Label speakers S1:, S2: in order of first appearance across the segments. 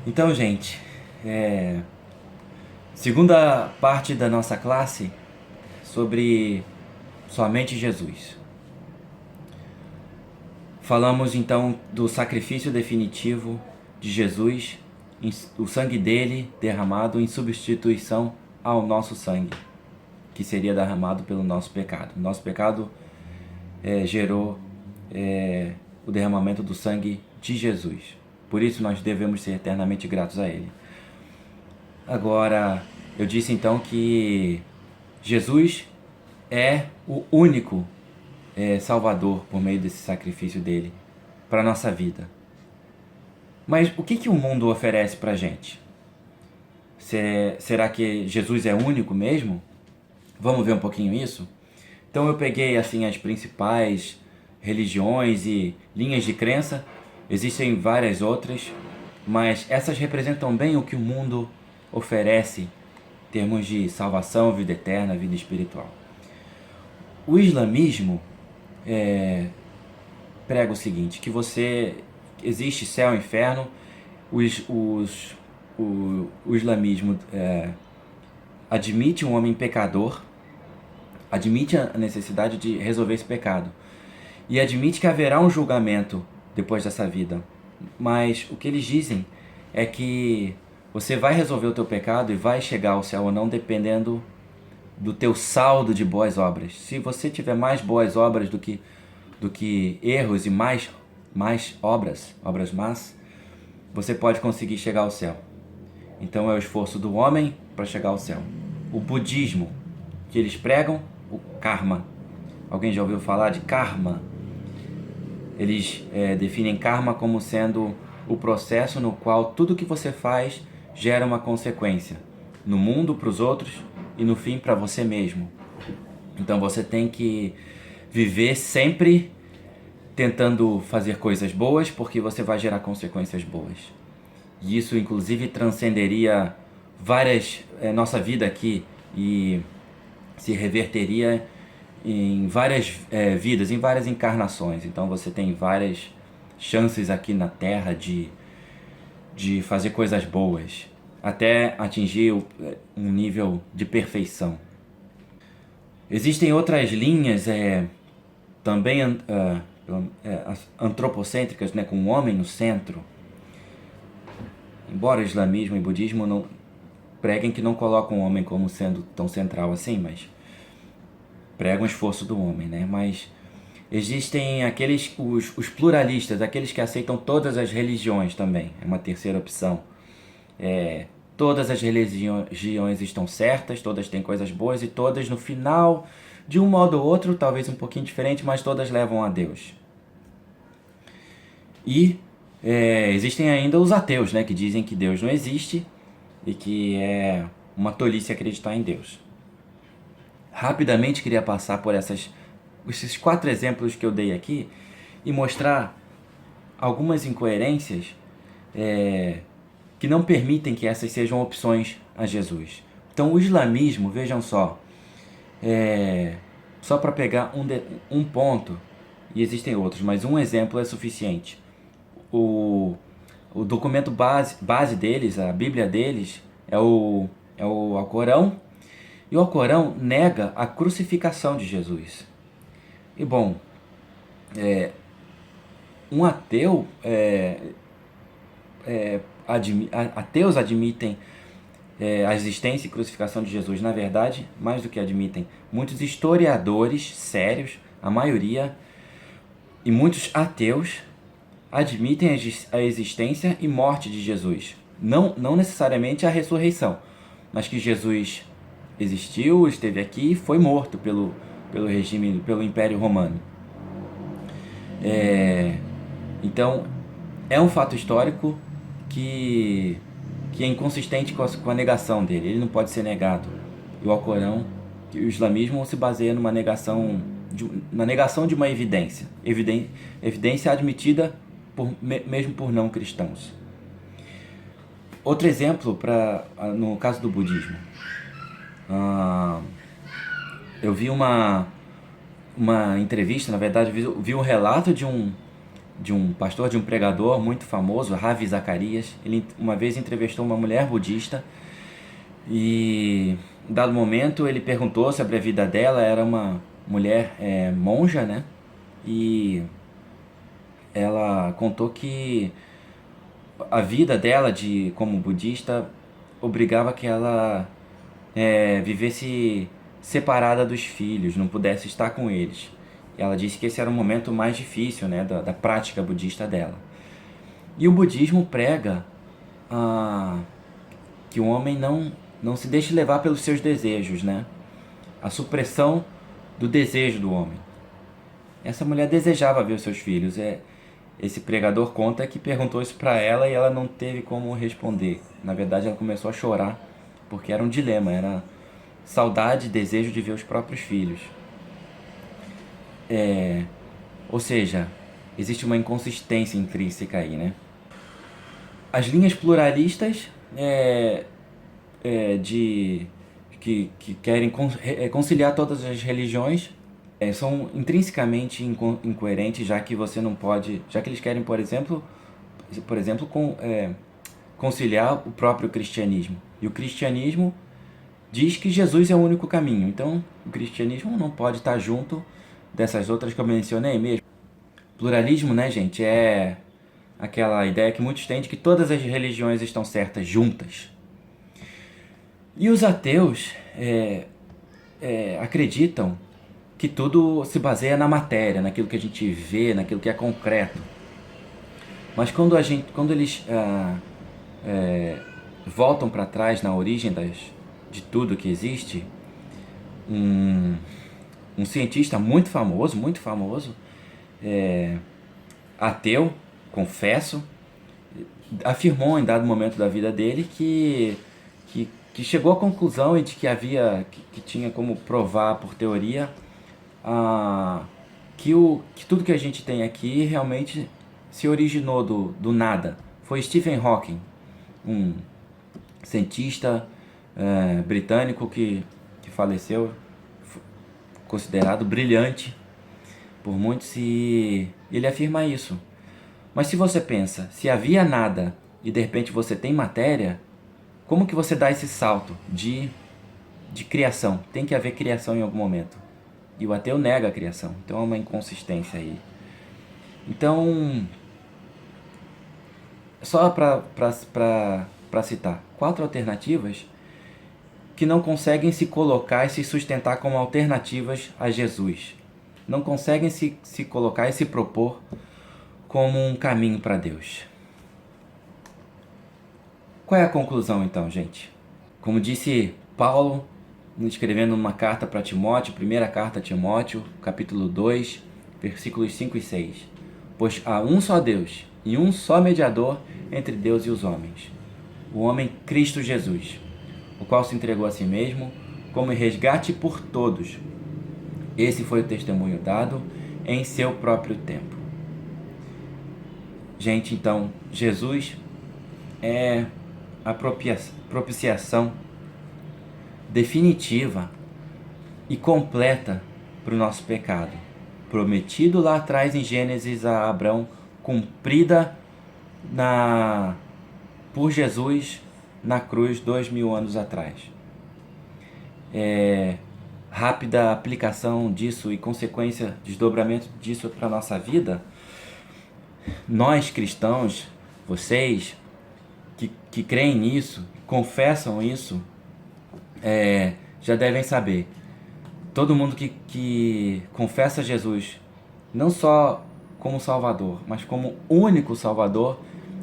S1: Então, gente, segunda parte da nossa classe sobre somente Jesus. Falamos então do sacrifício definitivo de Jesus, o sangue dele derramado em substituição ao nosso sangue, que seria derramado pelo nosso pecado. Nosso pecado gerou o derramamento do sangue de Jesus. Por isso nós devemos ser eternamente gratos a ele. Agora, eu disse então que Jesus é o único Salvador por meio desse sacrifício dele para a nossa vida. Mas o que o mundo oferece para a gente? Será que Jesus é único mesmo? Vamos ver um pouquinho isso? Então eu peguei assim as principais religiões e linhas de crença. Existem várias outras, mas essas representam bem o que o mundo oferece em termos de salvação, vida eterna, vida espiritual. O islamismo prega o seguinte, que existe céu e inferno. O islamismo admite um homem pecador, admite a necessidade de resolver esse pecado e admite que haverá um julgamento depois dessa vida. Mas o que eles dizem é que você vai resolver o teu pecado e vai chegar ao céu ou não dependendo do teu saldo de boas obras. Se você tiver mais boas obras do que erros e mais obras más, você pode conseguir chegar ao céu. Então é o esforço do homem para chegar ao céu. O budismo, que eles pregam, o karma. Alguém já ouviu falar de karma? Eles definem karma como sendo o processo no qual tudo que você faz gera uma consequência. No mundo, para os outros e no fim para você mesmo. Então você tem que viver sempre tentando fazer coisas boas, porque você vai gerar consequências boas. E isso inclusive transcenderia nossa vida aqui e se reverteria em várias vidas, em várias encarnações. Então você tem várias chances aqui na Terra de fazer coisas boas, até atingir um nível de perfeição. Existem outras linhas também antropocêntricas, né, com o homem no centro. Embora o islamismo e o budismo não preguem que não colocam o homem como sendo tão central assim, mas pregam o esforço do homem, né? Mas existem os pluralistas, aqueles que aceitam todas as religiões também, é uma terceira opção. Todas as religiões estão certas, todas têm coisas boas e todas no final, de um modo ou outro, talvez um pouquinho diferente, mas todas levam a Deus. E existem ainda os ateus, né, que dizem que Deus não existe e que é uma tolice acreditar em Deus. Rapidamente queria passar por esses 4 exemplos que eu dei aqui e mostrar algumas incoerências que não permitem que essas sejam opções a Jesus. Então o islamismo, vejam só para pegar um ponto, e existem outros, mas um exemplo é suficiente. O documento base deles, a Bíblia deles, é o Alcorão, e o Alcorão nega a crucificação de Jesus. E bom, um ateu, ateus admitem a existência e crucificação de Jesus. Na verdade, mais do que admitem, muitos historiadores sérios, a maioria, e muitos ateus admitem a existência e morte de Jesus. Não necessariamente a ressurreição, mas que Jesus existiu, esteve aqui e foi morto pelo regime, pelo Império Romano. Então, é um fato histórico que é inconsistente com a negação dele. Ele não pode ser negado. E o Alcorão, o islamismo se baseia na negação de uma evidência. Evidência admitida mesmo por não cristãos. Outro exemplo, no caso do budismo. Eu vi uma entrevista, na verdade, vi um relato de de um pastor, de um pregador muito famoso, Ravi Zacharias. Ele uma vez entrevistou uma mulher budista e, em dado momento, ele perguntou sobre a vida dela. Era uma mulher monja, né? E ela contou que a vida dela como budista obrigava que ela vivesse separada dos filhos, não pudesse estar com eles. E ela disse que esse era o momento mais difícil, né, da prática budista dela. E o budismo prega que o homem não se deixe levar pelos seus desejos, né? A supressão do desejo do homem. Essa mulher desejava ver os seus filhos. Esse pregador conta que perguntou isso para ela e ela não teve como responder. Na verdade, ela começou a chorar, porque era um dilema, era saudade e desejo de ver os próprios filhos. Ou seja, existe uma inconsistência intrínseca aí, né? As linhas pluralistas que querem conciliar todas as religiões são intrinsecamente incoerentes, já que você não pode, já que eles querem, por exemplo, conciliar o próprio cristianismo. E o cristianismo diz que Jesus é o único caminho. Então, o cristianismo não pode estar junto dessas outras que eu mencionei mesmo. Pluralismo, né, gente, é aquela ideia que muitos têm de que todas as religiões estão certas juntas. E os ateus acreditam que tudo se baseia na matéria, naquilo que a gente vê, naquilo que é concreto. Mas quando eles voltam para trás na origem de tudo que existe, um cientista muito famoso, ateu, confesso, afirmou em dado momento da vida dele que chegou à conclusão de que tinha como provar por teoria que tudo que a gente tem aqui realmente se originou do nada. Foi Stephen Hawking, um cientista britânico que faleceu, considerado brilhante por muitos, e ele afirma isso. Mas se você pensa, se havia nada e de repente você tem matéria, como que você dá esse salto de criação? Tem que haver criação em algum momento. E o ateu nega a criação. Então é uma inconsistência aí. Então, só para citar 4 alternativas que não conseguem se colocar e se sustentar como alternativas a Jesus. Não conseguem se colocar e se propor como um caminho para Deus. Qual é a conclusão então, gente? Como disse Paulo, escrevendo uma carta para Timóteo, primeira carta a Timóteo, capítulo 2, versículos 5 e 6. Pois há um só Deus e um só mediador entre Deus e os homens, o homem Cristo Jesus, o qual se entregou a si mesmo como resgate por todos. Esse foi o testemunho dado em seu próprio tempo. Gente, então, Jesus é a propiciação definitiva e completa para o nosso pecado, prometido lá atrás em Gênesis a Abraão, cumprida por Jesus na cruz 2000 anos atrás. Rápida aplicação disso e consequência, desdobramento disso para a nossa vida. Nós cristãos, vocês que creem nisso, confessam isso, já devem saber. Todo mundo que confessa Jesus, não só como Salvador, mas como único Salvador,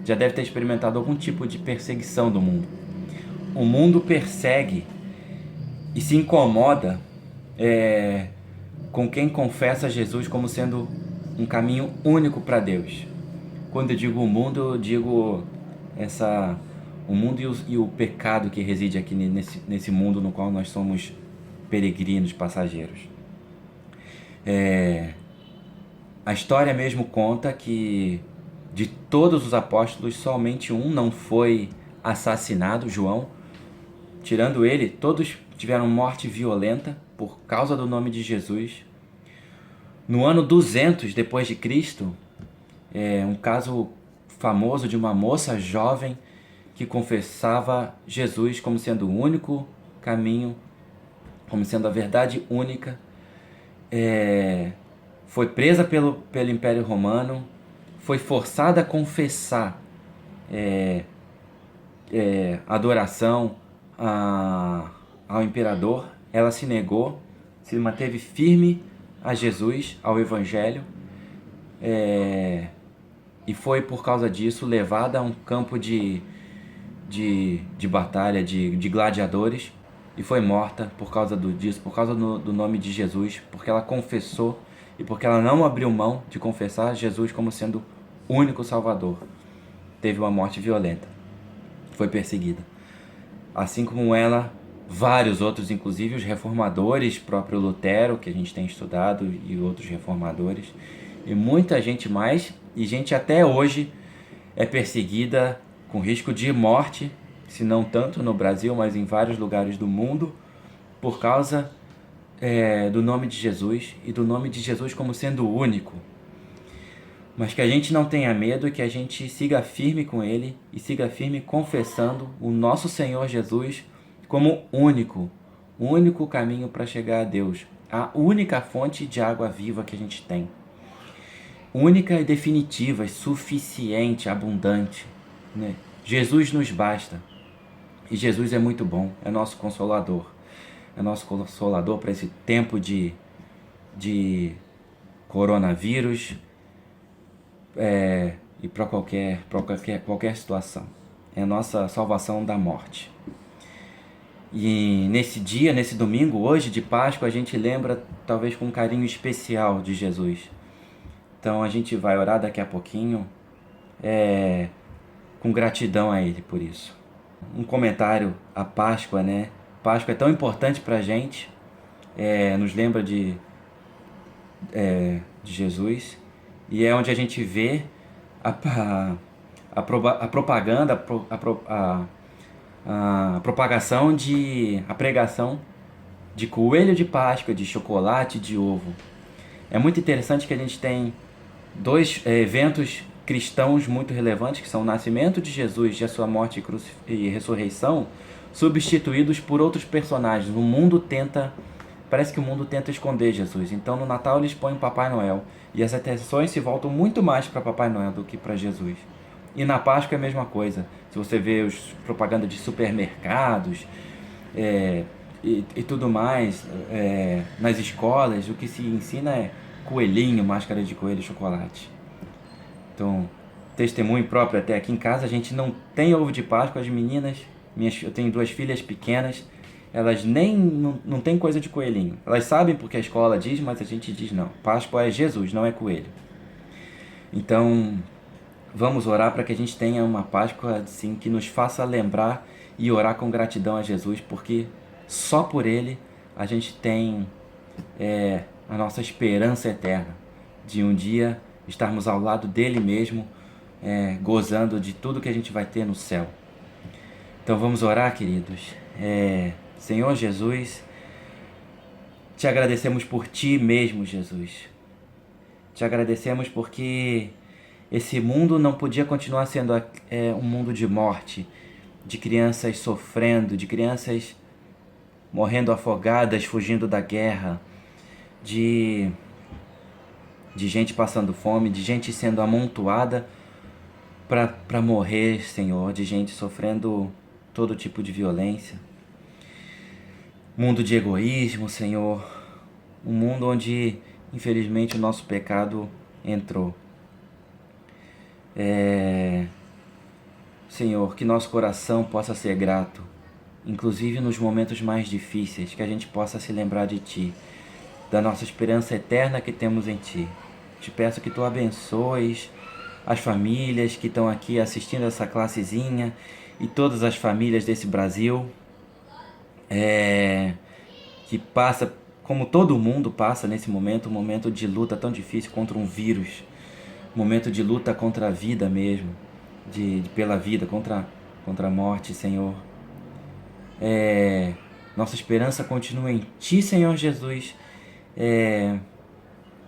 S1: já deve ter experimentado algum tipo de perseguição do mundo. O mundo persegue e se incomoda com quem confessa Jesus como sendo um caminho único para Deus. Quando eu digo o mundo, eu digo o mundo e o pecado que reside aqui nesse mundo no qual nós somos peregrinos, passageiros. A história mesmo conta que de todos os apóstolos, somente um não foi assassinado, João. Tirando ele, todos tiveram morte violenta por causa do nome de Jesus. No ano 200 depois de Cristo, Um caso famoso de uma moça jovem que confessava Jesus como sendo o único caminho, como sendo a verdade única. Foi presa pelo Império Romano, foi forçada a confessar adoração ao imperador. Ela se negou, se manteve firme a Jesus, ao Evangelho, e foi por causa disso levada a um campo de batalha, de gladiadores, e foi morta por causa disso, por causa do nome de Jesus, porque ela confessou e porque ela não abriu mão de confessar Jesus como sendo o único Salvador. Teve uma morte violenta, foi perseguida. Assim como ela, vários outros, inclusive os reformadores, próprio Lutero, que a gente tem estudado, e outros reformadores, e muita gente mais, e gente até hoje é perseguida com risco de morte, se não tanto no Brasil, mas em vários lugares do mundo, por causa do nome de Jesus, e do nome de Jesus como sendo o único. Mas que a gente não tenha medo e que a gente siga firme com Ele e siga firme confessando o nosso Senhor Jesus como o único caminho para chegar a Deus, a única fonte de água viva que a gente tem. Única e definitiva, suficiente, abundante, né? Jesus nos basta. E Jesus é muito bom, é nosso consolador. É nosso consolador para esse tempo de coronavírus, e para qualquer situação. É a nossa salvação da morte. E nesse dia, nesse domingo, hoje de Páscoa, a gente lembra talvez com um carinho especial de Jesus. Então a gente vai orar daqui a pouquinho, com gratidão a Ele por isso. Um comentário à Páscoa, né? Páscoa é tão importante pra gente, nos lembra de Jesus, e é onde a gente vê a propaganda, a propagação a pregação de coelho de Páscoa, de chocolate, de ovo. É muito interessante que a gente tem dois eventos cristãos muito relevantes, que são o nascimento de Jesus e a sua morte e ressurreição, substituídos por outros personagens. Parece que o mundo tenta esconder Jesus. Então no Natal eles põem o Papai Noel, e as atenções se voltam muito mais para Papai Noel do que para Jesus. E na Páscoa é a mesma coisa. Se você vê os propaganda de supermercados e tudo mais, nas escolas, o que se ensina é coelhinho, máscara de coelho, chocolate. Então, testemunho próprio até aqui em casa, a gente não tem ovo de Páscoa. As meninas, eu tenho 2 filhas pequenas, elas não tem coisa de coelhinho. Elas sabem porque a escola diz, mas a gente diz não. Páscoa é Jesus, não é coelho. Então, vamos orar para que a gente tenha uma Páscoa assim, que nos faça lembrar e orar com gratidão a Jesus, porque só por Ele a gente tem a nossa esperança eterna de um dia estarmos ao lado dele mesmo, gozando de tudo que a gente vai ter no céu. Então vamos orar, queridos. Senhor Jesus, te agradecemos por Ti mesmo, Jesus. Te agradecemos porque esse mundo não podia continuar sendo um mundo de morte, de crianças sofrendo, de crianças morrendo afogadas, fugindo da guerra, de gente passando fome, de gente sendo amontoada para morrer, Senhor, de gente sofrendo todo tipo de violência. Mundo de egoísmo, Senhor, um mundo onde, infelizmente, o nosso pecado entrou. Senhor, que nosso coração possa ser grato, inclusive nos momentos mais difíceis, que a gente possa se lembrar de Ti, da nossa esperança eterna que temos em Ti. Te peço que Tu abençoes as famílias que estão aqui assistindo essa classezinha e todas as famílias desse Brasil, que passa, como todo mundo passa nesse momento, um momento de luta tão difícil contra um vírus, um momento de luta contra a vida mesmo, pela vida, contra a morte, Senhor. Nossa esperança continua em Ti, Senhor Jesus.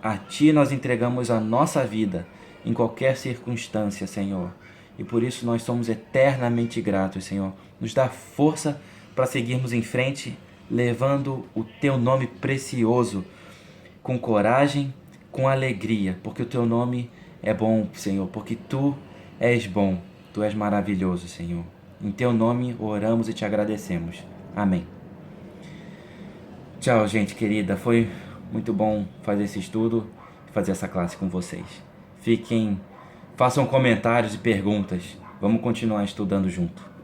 S1: A Ti nós entregamos a nossa vida em qualquer circunstância, Senhor. E por isso nós somos eternamente gratos, Senhor. Nos dá força para seguirmos em frente, levando o Teu nome precioso, com coragem, com alegria, porque o Teu nome é bom, Senhor, porque Tu és bom, Tu és maravilhoso, Senhor. Em Teu nome oramos e Te agradecemos. Amém. Tchau, gente querida. Foi muito bom fazer esse estudo, fazer essa classe com vocês. Façam comentários e perguntas. Vamos continuar estudando junto.